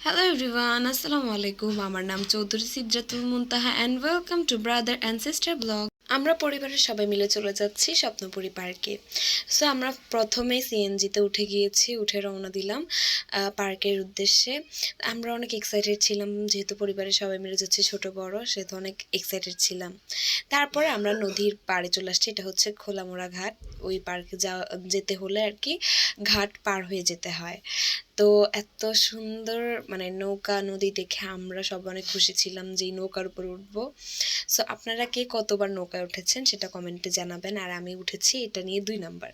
Hello everyone, Assalamu alaikum. আমার নাম চৌধুরী সিদ্রাতুল মুনতাহা and welcome to Brother and Sister Blog. আমরা পরিবারের সবাই মিলে চলে যাচ্ছি স্বপ্নপুরী পার্কে। সো আমরা প্রথমে সিএনজিতে উঠে গিয়েছি, উঠে রওনা দিলাম পার্কের উদ্দেশ্যে। আমরা অনেক এক্সাইটেড ছিলাম, যেহেতু পরিবারের সবাই মিলে যাচ্ছি, ছোট বড়, সেহেতু অনেক এক্সাইটেড ছিলাম। তারপরে আমরা নদীর পাড়ে চলে আসছি, এটা হচ্ছে খোলামোড়া ঘাট। ওই পার্কে যেতে হলে আর কি ঘাট পার হয়ে যেতে হয়। তো এত সুন্দর মানে নৌকা নদী দেখে আমরা সব অনেক খুশি ছিলাম যে এই নৌকার উপর উঠবো। সো আপনারা কে কতবার নৌকায় উঠেছেন সেটা কমেন্টে জানাবেন। আর আমি উঠেছি এটা নিয়ে 2 নাম্বার।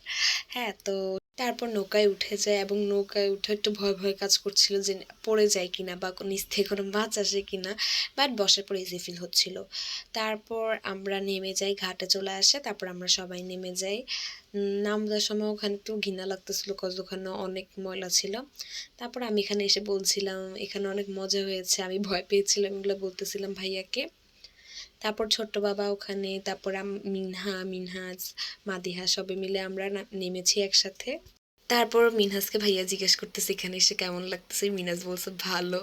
হ্যাঁ, তো তারপর নৌকায় উঠে যায় এবং নৌকায় উঠে একটু ভয় ভয় কাজ করছিল যে পড়ে যায় কিনা বা নিচ থেকে কোনো মাছ আসে কিনা, বাট বসার পর ইজি ফিল হচ্ছিল। তারপর আমরা নেমে যাই, ঘাটে চলে আসে, তারপর আমরা সবাই নেমে যাই। নামবার সময় ওখানে একটু ঘৃণা লাগতেছিল, কজ ওখানে অনেক ময়লা ছিল। তারপর আমি এখানে এসে বলছিলাম এখানে অনেক মজা হয়েছে, আমি ভয় পেয়েছিলাম, এগুলো বলতেছিলাম ভাইয়াকে। তারপর ছোট্ট বাবা ওখানে, তারপর মিনহাজ, মাদিহা সবাই মিলে আমরা নেমেছি একসাথে। তারপর মিনহাজকে ভাইয়া জিজ্ঞেস করতেছে এখানে এসে কেমন লাগতেছে, মিনহাজ বলছে ভালো।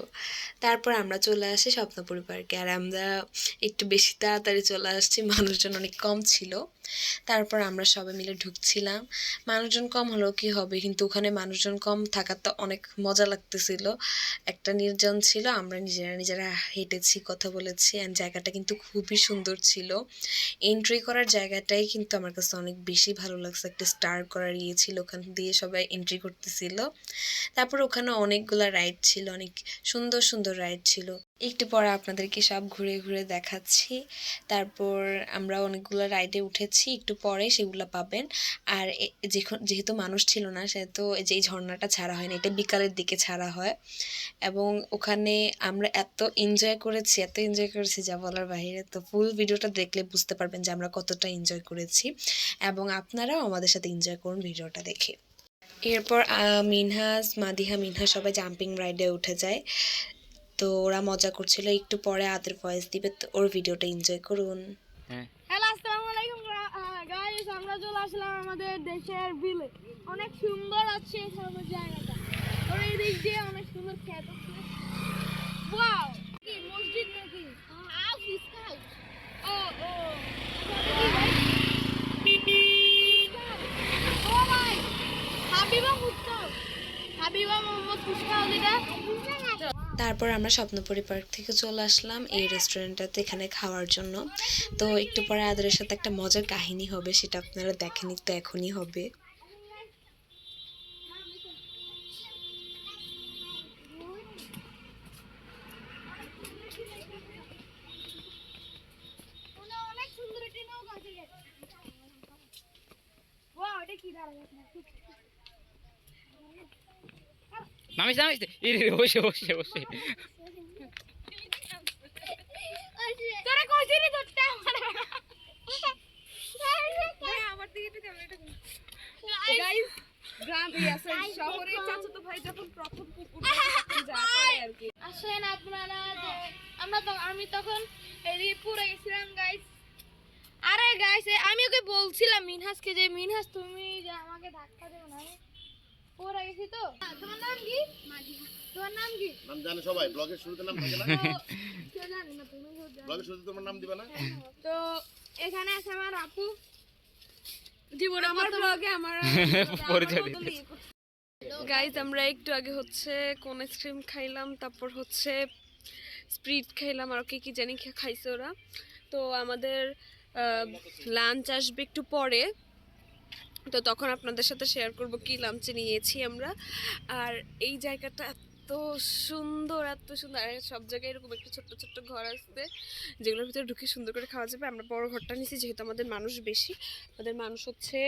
তারপর আমরা চলে আসি স্বপ্নপুরী পার্কে, আর আমরা একটু বেশি তাড়াতাড়ি চলে আসছি, মানুষজন অনেক কম ছিল। তারপর আমরা সবাই মিলে ঢুকছিলাম। মানুষজন কম হলেও কি হবে, কিন্তু ওখানে মানুষজন কম থাকাতে অনেক মজা লাগতেছিল। একটা নির্জন ছিল, আমরা নিজেরা নিজেরা হেঁটেছি, কথা বলেছি, অ্যান্ড জায়গাটা কিন্তু খুবই সুন্দর ছিল। এন্ট্রি করার জায়গাটাই কিন্তু আমার কাছে অনেক বেশি ভালো লাগছে, একটা স্টার করার ইয়ে ছিল, ওখান দিয়ে সবাই এন্ট্রি করতেছিল। তারপর ওখানে অনেকগুলা রাইড ছিল, অনেক সুন্দর সুন্দর রাইড ছিল। একটু পরে আপনাদেরকে সব ঘুরে ঘুরে দেখাচ্ছি। তারপর আমরা অনেকগুলো রাইডে উঠেছি, একটু পরে সেগুলো পাবেন। আর যেহেতু মানুষ ছিল না, সেহেতু যেই ঝর্ণাটা ছাড়া হয়নি, এটা বিকালের দিকে ছাড়া হয়। এবং ওখানে আমরা এত এনজয় করেছি যা বলার বাইরে। তো ফুল ভিডিওটা দেখলে বুঝতে পারবেন যে আমরা কতটা এনজয় করেছি, এবং আপনারাও আমাদের সাথে এনজয় করুন ভিডিওটা দেখে। এরপর মিনহা সবাই জাম্পিং রাইডে উঠে যায়। তো ওরা মজা করছিল, একটু পরে আদের ভয়েস দিবে, তো ওর ভিডিওটা এনজয় করুন। হ্যালো, আসসালামু আলাইকুম গাইস, আমরা চলে আসলাম আমাদের দেশের বিলে। অনেক সুন্দর আছে সব জায়গাটা, আর এই দিক দিয়ে অনেক সুন্দর খেত আছে। ওয়াও, কি মসজিদ নাকি? House house. ও ও ও ভাই, হাবিবা মোহাম্মদ ফুচকা ওদিটা। তারপর আমরা স্বপ্নপুরী পার্ক থেকে চলে আসলাম এই রেস্টুরেন্টটাতে এখানে খাওয়ার জন্য। তো একটু পরে আদরের সাথে একটা মজার কাহিনী হবে, সেটা আপনারা দেখেনি তো এখনই হবে। অনেক সুন্দর একটি নৌকা আছে। ওয়াও, এটা কি দাঁড়ায়? Mami, ¿sabes? Oye. তোরা কইছিলি তোরটা আমার দিকে একটু ক্যামেরাটা গাইস, গ্রামে আছে শহরে চাচাতো ভাই যখন প্রথম কুকুর যায় আর কি। আসেন আপনারা, যে আমি তখন এদিকে পুরো গেছিলাম গাইস। আরে গাইস, আমি ওকে বলছিলাম মিনহাসকে যে মিনহাস তুমি যে আমাকে ধাক্কা দেবে না, আমি পুরো গেছি। তো তোমার নাম কি? মাদিহা। তোমার নাম কি? নাম জানে সবাই, ব্লগের শুরুতে নাম থাকে না? কেউ জানে না, তুমি ব্লগের শুরুতে তোমার নাম দিবা না? তো এখানে আছে আমার আপু, জীবনে আমার ব্লগে আমার পরিচয় দিতে। গাইজ আমরা একটু আগে হচ্ছে কোন আইসক্রিম খাইলাম, তারপর হচ্ছে স্প্রিট খাইলাম, আর কি জানি খাইছে ওরা। তো আমাদের লাঞ্চ আসবে একটু পরে, তো তখন আপনাদের সাথে শেয়ার করব কি লাঞ্চে নিয়েছি আমরা। আর এই জায়গাটা এত সুন্দর, এত সুন্দর। আর সব জায়গায় এরকম একটু ছোট্ট ছোট্ট ঘর আসছে, যেগুলোর ভিতরে ঢুকে সুন্দর করে খাওয়া যাবে। আমরা বড় ঘরটা নিয়েছি, যেহেতু আমাদের মানুষ বেশি। আমাদের মানুষ হচ্ছে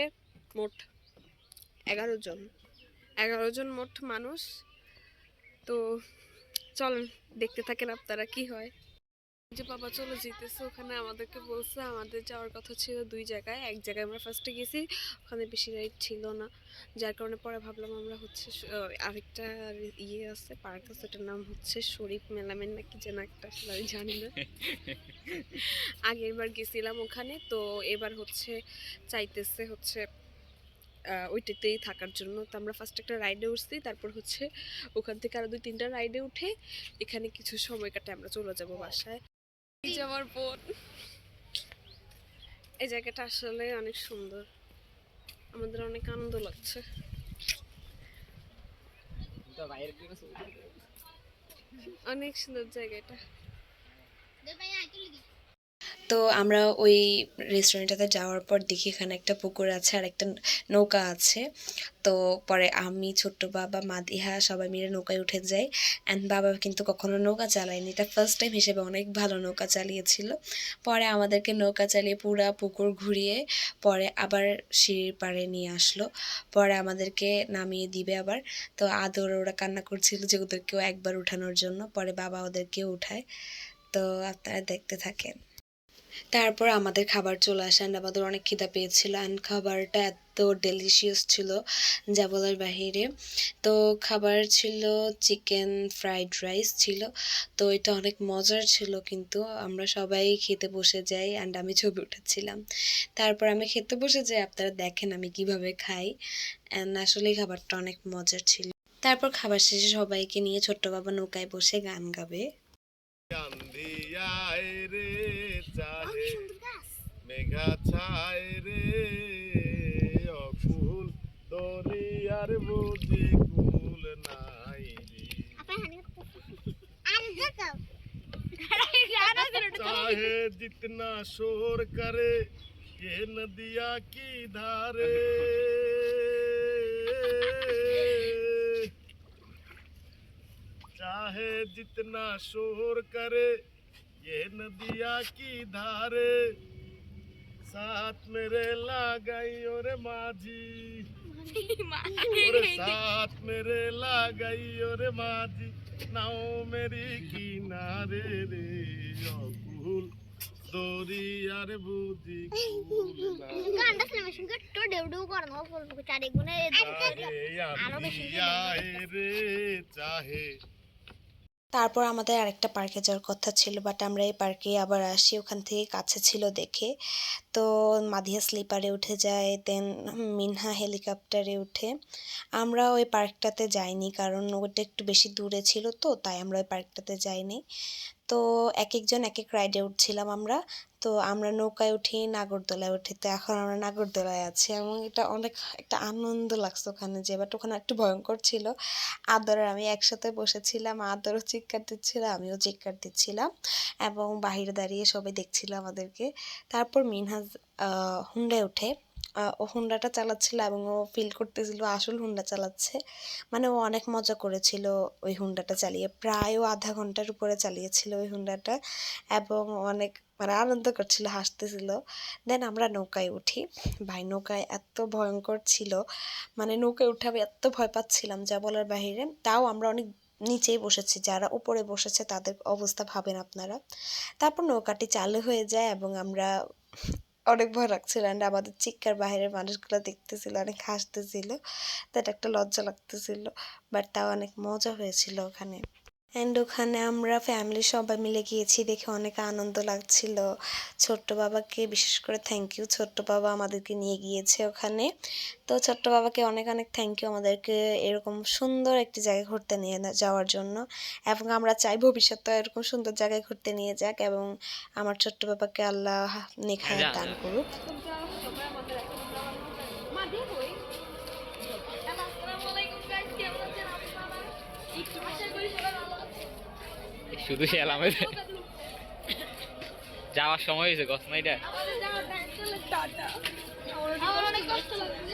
মোট 11 জন, 11 জন মোট মানুষ। তো চলেন দেখতে থাকেন আপনারা কি হয়। যে বাবা চলে যেতেছে, ওখানে আমাদেরকে বলছে আমাদের যাওয়ার কথা ছিল 2 জায়গায়। এক জায়গায় আমরা ফার্স্টে গেছি, ওখানে বেশি রাইড ছিল না, যার কারণে পরে ভাবলাম আমরা হচ্ছে আরেকটা ইয়ে আছে, পার্ক আছে, ওটার নাম হচ্ছে শরীফ মেলামেন নাকি যেন একটা, আসলে আমি জানি না। আগের বার গেছিলাম ওখানে, তো এবার হচ্ছে চাইতেছে হচ্ছে ওইটাতেই থাকার জন্য। তো আমরা ফার্স্ট একটা রাইডে উঠছি, তারপর হচ্ছে ওখান থেকে আরো 2-3টা রাইডে উঠে এখানে কিছু সময় কাটে আমরা চলে যাব বাসায়। এই যে আমার বোন, এই জায়গাটা আসলে অনেক সুন্দর, আমাদের অনেক আনন্দ লাগছে। অনেক সুন্দর জায়গাটা। তো আমরা ওই রেস্টুরেন্টটাতে যাওয়ার পর দেখি এখানে একটা পুকুর আছে আর একটা নৌকা আছে। তো পরে আমি, ছোট্ট বাবা, মাদিহা সবাই মিলে নৌকায় উঠে যাই। অ্যান্ড বাবা কিন্তু কখনো নৌকা চালায়নি, এটা ফার্স্ট টাইম হিসেবে অনেক ভালো নৌকা চালিয়েছিল। পরে আমাদেরকে নৌকা চালিয়ে পুরা পুকুর ঘুরিয়ে পরে আবার সিঁড়ির পাড়ে নিয়ে আসলো। পরে আমাদেরকে নামিয়ে দিবে আবার। তো আদর ওরা কান্না করছিল যে ওদেরকেও একবার উঠানোর জন্য, পরে বাবা ওদেরকেও উঠায়। তো আপনারা দেখতে থাকেন। তারপর আমাদের খাবার চলে আসে অ্যান্ড আমাদের অনেক খিদা পেয়েছিল অ্যান্ড খাবারটা এত ডেলিশিয়াস ছিল যা বলার বাহিরে। তো খাবার ছিল চিকেন ফ্রাইড রাইস ছিল। তো এটা অনেক মজার ছিল, কিন্তু আমরা সবাই খেতে বসে যাই অ্যান্ড আমি ছবি উঠাচ্ছিলাম। তারপর আমি খেতে বসে যাই, আপনারা দেখেন আমি কিভাবে খাই। অ্যান্ড আসলেই খাবারটা অনেক মজার ছিল। তারপর খাবার শেষে সবাইকে নিয়ে ছোট্ট বাবা নৌকায় বসে গান গাবে। আন্ধিয়ায় রে চাহে মেঘা ছায় রে অকুল দরিয়ার বুঝি কুল নাই রে चाहे जितना शोर करे ये नदिया की धारे चाहे जितना शोर करे ये नदिया की धारे साथ मेरे लगाई और माझी और साथ मेरे लगाई और माझी नाव मेरी किनारे रे अकुल দরিয়ার বুঝি কুল গানটা সিনেমেশন করতে দেউডু করনো বলবো চারে গুণে আরো বেশি রে চাহে। তারপর আমাদের আরেকটা পার্কে যাওয়ার কথা ছিল, বাট আমরা এই পার্কে আবার আসি, ওখান থেকে কাছে ছিল দেখে। তো মাদিয়া স্লিপারে উঠে যায়, দেন মিনহা হেলিকপ্টারে উঠে। আমরা ওই পার্কটাতে যাইনি কারণ ওটা একটু বেশি দূরে ছিল, তো তাই আমরা ওই পার্কটাতে যাইনি। তো এক একজন এক এক রাইডে উঠছিলাম আমরা। তো আমরা নৌকায় উঠি, নাগরদোলায় উঠি। তো এখন আমরা নাগরদোলায় আছি এবং এটা অনেক একটা আনন্দ লাগছে ওখানে যে, বাট ওখানে একটু ভয়ঙ্কর ছিল। আদর আর আমি একসাথে বসেছিলাম, আদরও চিৎকার দিচ্ছিল, আমিও চিৎকার দিচ্ছিলাম এবং বাহিরে দাঁড়িয়ে সবাই দেখছিল আমাদেরকে। তারপর মিনহাজ হুন্ডায় ওঠে। ও হুন্ডাটা চালাচ্ছিল এবং ও ফিল করতেছিল আসল হুন্ডা চালাচ্ছে। মানে ও অনেক মজা করেছিল ওই হুন্ডাটা চালিয়ে, প্রায় ও আধা ঘন্টার উপরে চালিয়েছিল ওই হুন্ডাটা এবং অনেক মানে আনন্দ করছিল, হাসতেছিল। দেন আমরা নৌকায় উঠি। ভাই নৌকায় এত ভয়ঙ্কর ছিল, মানে নৌকায় উঠে আমি এত ভয় পাচ্ছিলাম যা বলার বাহিরে। তাও আমরা অনেক নিচেই বসেছি, যারা উপরে বসেছে তাদের অবস্থা ভাবেন আপনারা। তারপর নৌকাটি চালু হয়ে যায় এবং আমরা অনেক ভয় লাগছিল অ্যান্ড আমাদের চিৎকার বাইরের মানুষগুলো দেখতেছিল, অনেক হাসতেছিল। তো এটা একটা লজ্জা লাগতেছিল, বাট তাও অনেক মজা হয়েছিল ওখানে। অ্যান্ড ওখানে আমরা ফ্যামিলি সবাই মিলে গিয়েছি দেখে অনেক আনন্দ লাগছিল। ছোট্ট বাবাকে বিশেষ করে থ্যাংক ইউ, ছোট্ট বাবা আমাদেরকে নিয়ে গিয়েছে ওখানে। তো ছোট্ট বাবাকে অনেক অনেক থ্যাংক ইউ আমাদেরকে এরকম সুন্দর একটি জায়গায় ঘুরতে নিয়ে যাওয়ার জন্য, এবং আমরা চাই ভবিষ্যতে এরকম সুন্দর জায়গায় ঘুরতে নিয়ে যাক এবং আমার ছোট্ট বাবাকে আল্লাহ নেক হায়াত দান করুক। শুধু এলাম যাওয়ার সময় হয়েছে গছ না এটা আমার অনেক কষ্ট লাগছে।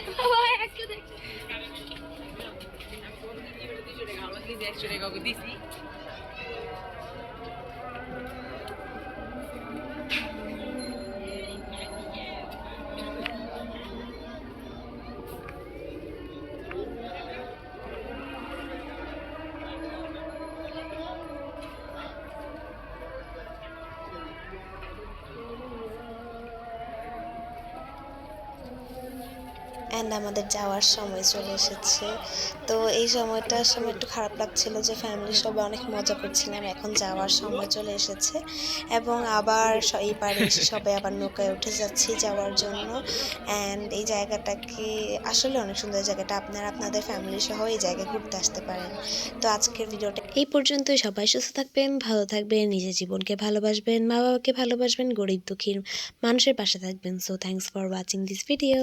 অ্যান্ড আমাদের যাওয়ার সময় চলে এসেছে। তো এই সময়টার সময় একটু খারাপ লাগছিল যে ফ্যামিলির সবাই অনেক মজা করছিলাম, এখন যাওয়ার সময় চলে এসেছে এবং আবার এই পাড়ে এসে সবাই আবার নৌকায় উঠে যাচ্ছি যাওয়ার জন্য। অ্যান্ড এই জায়গাটাকে আসলে অনেক সুন্দর, জায়গাটা আপনারা আপনাদের ফ্যামিলি সহ এই জায়গায় ঘুরতে আসতে পারেন। তো আজকের ভিডিওটা এই পর্যন্তই। সবাই সুস্থ থাকবেন, ভালো থাকবেন, নিজের জীবনকে ভালোবাসবেন, মা বাবাকে ভালোবাসবেন, গরিব দুঃখীর মানুষের পাশে থাকবেন। So thanks for watching this video.